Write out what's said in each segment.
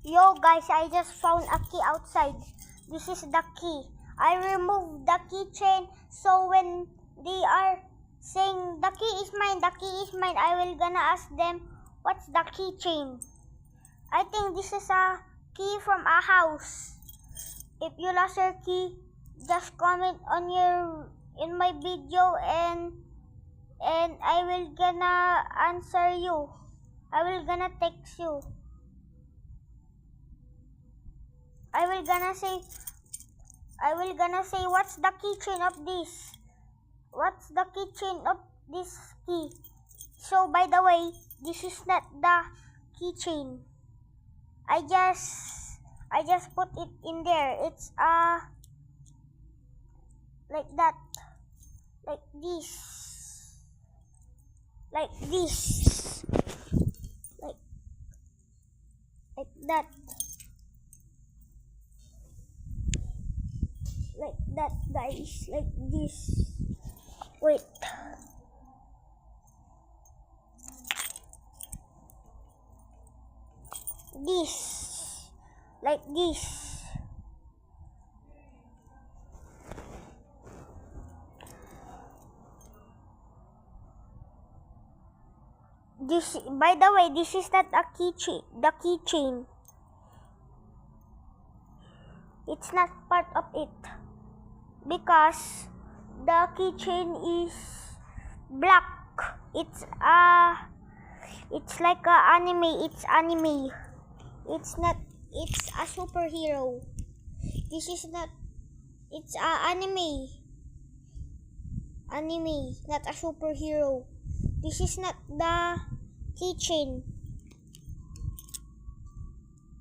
Yo guys, I just found a key outside. This is the key. I removed the keychain, so when they are saying the key is mine, I will gonna ask them what's the keychain. I think this is a key from a house. If you lost your key, just comment on in my video and I will gonna answer you. I will gonna text you. I will gonna say what's the keychain of this? What's the keychain of this key? So by the way, this is not the keychain. I just put it in there. It's like that. Like this. Like this. Like that. Like that, guys. Like this. Wait. This. Like this. This, by the way, this is not a keychain. The keychain. It's not part of it. Because the keychain is black. It's like a anime. It's anime. It's not. It's a superhero. This is not. It's a anime. Anime, not a superhero. This is not the keychain.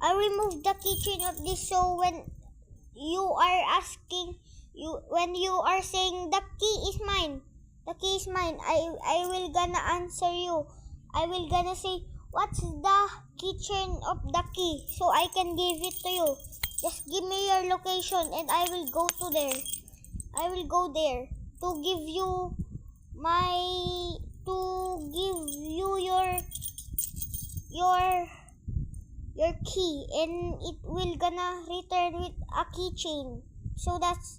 I removed the keychain of this, so when you are asking, when you are saying the key is mine, I will gonna answer you. I will gonna say what's the keychain of the key, so I can give it to you. Just give me your location and I will go to there. I will go there to give you your key, and it will gonna return with a keychain. So that's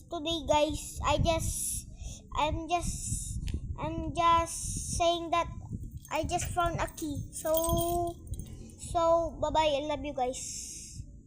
today, guys. I'm just saying that I just found a key. So bye bye. I love you guys.